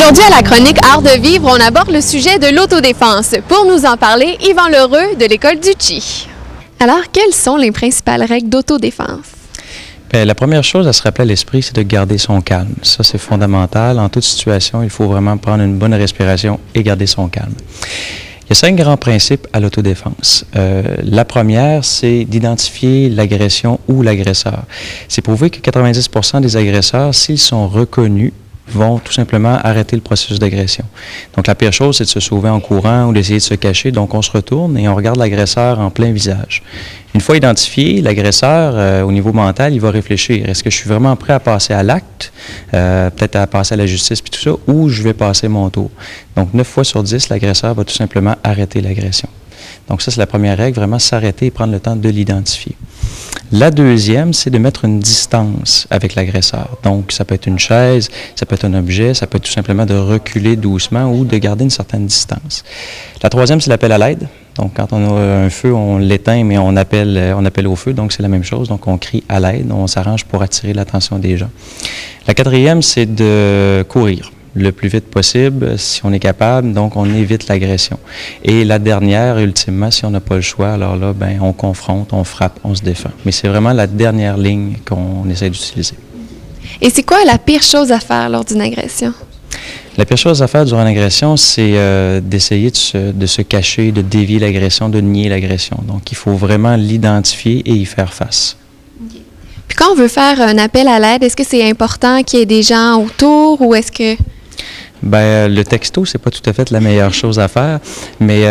Aujourd'hui, à la chronique Art de vivre, on aborde le sujet de l'autodéfense. Pour nous en parler, Yvan Lheureux de l'École du Chi. Alors, quelles sont les principales règles d'autodéfense? Bien, la première chose à se rappeler à l'esprit, c'est de garder son calme. Ça, c'est fondamental. En toute situation, il faut vraiment prendre une bonne respiration et garder son calme. Il y a 5 grands principes à l'autodéfense. La première, c'est d'identifier l'agression ou l'agresseur. C'est prouvé que 90% des agresseurs, s'ils sont reconnus, vont tout simplement arrêter le processus d'agression. Donc, la pire chose, c'est de se sauver en courant ou d'essayer de se cacher. Donc, on se retourne et on regarde l'agresseur en plein visage. Une fois identifié, l'agresseur, au niveau mental, il va réfléchir. Est-ce que je suis vraiment prêt à passer à l'acte, peut-être à passer à la justice puis tout ça, ou je vais passer mon tour? Donc, 9 fois sur 10, l'agresseur va tout simplement arrêter l'agression. Donc, ça, c'est la première règle, vraiment s'arrêter et prendre le temps de l'identifier. La deuxième, c'est de mettre une distance avec l'agresseur. Donc, ça peut être une chaise, ça peut être un objet, ça peut être tout simplement de reculer doucement ou de garder une certaine distance. La troisième, c'est l'appel à l'aide. Donc, quand on a un feu, on l'éteint, mais on appelle au feu. Donc, c'est la même chose. Donc, on crie à l'aide, on s'arrange pour attirer l'attention des gens. La quatrième, c'est de courir le plus vite possible, si on est capable, donc on évite l'agression. Et la dernière, ultimement, si on n'a pas le choix, alors là, ben, on confronte, on frappe, on se défend. Mais c'est vraiment la dernière ligne qu'on essaie d'utiliser. Et c'est quoi la pire chose à faire lors d'une agression? La pire chose à faire durant l'agression, c'est d'essayer de se cacher, de dévier l'agression, de nier l'agression. Donc, il faut vraiment l'identifier et y faire face. Puis quand on veut faire un appel à l'aide, est-ce que c'est important qu'il y ait des gens autour ou est-ce que... Bien, le texto, c'est pas tout à fait la meilleure chose à faire, mais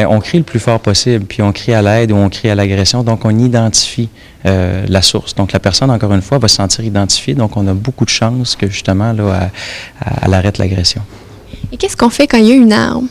on crie le plus fort possible, puis on crie à l'aide ou on crie à l'agression, donc on identifie la source. Donc la personne, encore une fois, va se sentir identifiée, donc on a beaucoup de chances que justement, là, elle arrête l'agression. Et qu'est-ce qu'on fait quand il y a une arme?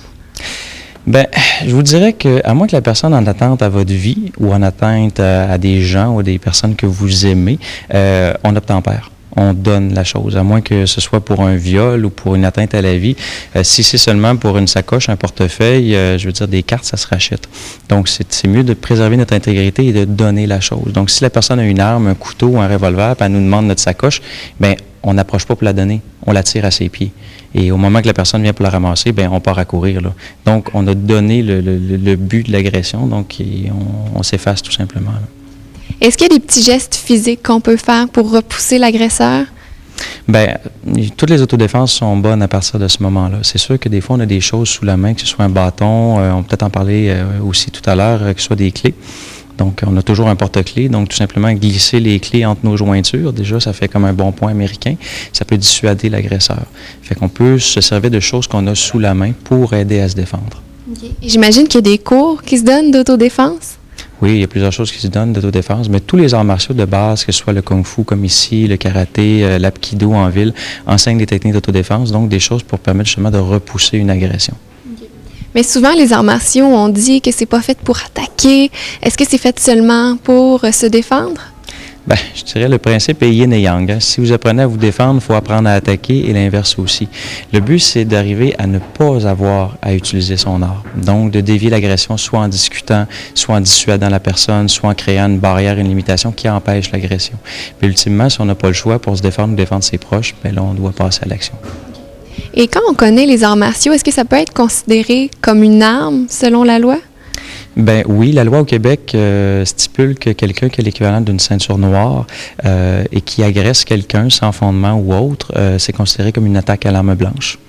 Bien, je vous dirais qu'à moins que la personne en attente à votre vie ou en attente à des gens ou à des personnes que vous aimez, on obtempère. On donne la chose, à moins que ce soit pour un viol ou pour une atteinte à la vie. Si c'est seulement pour une sacoche, un portefeuille, je veux dire, des cartes, ça se rachète. Donc, c'est mieux de préserver notre intégrité et de donner la chose. Donc, si la personne a une arme, un couteau ou un revolver, puis elle nous demande notre sacoche, bien, on n'approche pas pour la donner, on la tire à ses pieds. Et au moment que la personne vient pour la ramasser, bien, on part à courir, là. Donc, on a donné le but de l'agression, donc on s'efface tout simplement, là. Est-ce qu'il y a des petits gestes physiques qu'on peut faire pour repousser l'agresseur? Bien, toutes les autodéfenses sont bonnes à partir de ce moment-là. C'est sûr que des fois, on a des choses sous la main, que ce soit un bâton, on peut peut-être en parler aussi tout à l'heure, que ce soit des clés. Donc, on a toujours un porte-clés. Donc, tout simplement, glisser les clés entre nos jointures, déjà, ça fait comme un bon point américain. Ça peut dissuader l'agresseur. Fait qu'on peut se servir de choses qu'on a sous la main pour aider à se défendre. Okay. J'imagine qu'il y a des cours qui se donnent d'autodéfense? Oui, il y a plusieurs choses qui se donnent d'autodéfense, mais tous les arts martiaux de base, que ce soit le kung-fu comme ici, le karaté, l'apkido en ville, enseignent des techniques d'autodéfense, donc des choses pour permettre justement de repousser une agression. Okay. Mais souvent, les arts martiaux, on dit que c'est pas fait pour attaquer. Est-ce que c'est fait seulement pour se défendre? Bien, je dirais le principe est yin et yang. Hein. Si vous apprenez à vous défendre, il faut apprendre à attaquer et l'inverse aussi. Le but, c'est d'arriver à ne pas avoir à utiliser son art. Donc, de dévier l'agression soit en discutant, soit en dissuadant la personne, soit en créant une barrière, une limitation qui empêche l'agression. Puis, ultimement, si on n'a pas le choix pour se défendre ou défendre ses proches, bien là, on doit passer à l'action. Et quand on connaît les arts martiaux, est-ce que ça peut être considéré comme une arme selon la loi? Ben oui, la loi au Québec stipule que quelqu'un qui a l'équivalent d'une ceinture noire et qui agresse quelqu'un sans fondement ou autre, c'est considéré comme une attaque à l'arme blanche.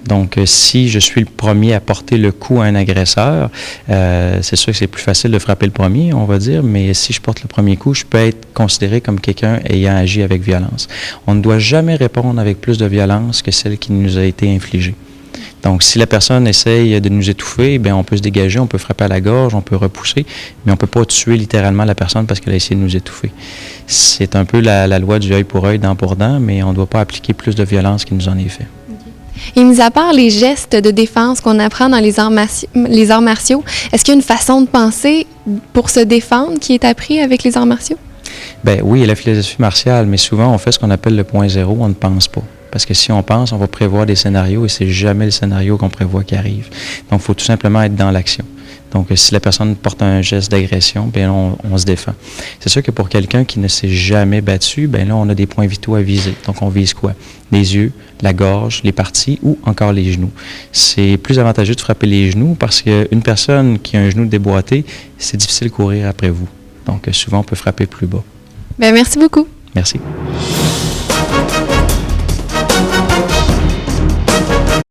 Donc, si je suis le premier à porter le coup à un agresseur, c'est sûr que c'est plus facile de frapper le premier, on va dire, mais si je porte le premier coup, je peux être considéré comme quelqu'un ayant agi avec violence. On ne doit jamais répondre avec plus de violence que celle qui nous a été infligée. Donc, si la personne essaye de nous étouffer, bien, on peut se dégager, on peut frapper à la gorge, on peut repousser, mais on ne peut pas tuer littéralement la personne parce qu'elle a essayé de nous étouffer. C'est un peu la loi du œil pour œil, dent pour dent, mais on ne doit pas appliquer plus de violence qu'il nous en est fait. Et mis à part les gestes de défense qu'on apprend dans les arts martiaux, est-ce qu'il y a une façon de penser pour se défendre qui est appris avec les arts martiaux? Bien oui, il y a la philosophie martiale, mais souvent on fait ce qu'on appelle le point zéro, on ne pense pas. Parce que si on pense, on va prévoir des scénarios et c'est jamais le scénario qu'on prévoit qui arrive. Donc, il faut tout simplement être dans l'action. Donc, si la personne porte un geste d'agression, bien là, on se défend. C'est sûr que pour quelqu'un qui ne s'est jamais battu, bien là, on a des points vitaux à viser. Donc, on vise quoi? Les yeux, la gorge, les parties ou encore les genoux. C'est plus avantageux de frapper les genoux parce qu'une personne qui a un genou déboîté, c'est difficile de courir après vous. Donc, souvent, on peut frapper plus bas. Bien, merci beaucoup. Merci.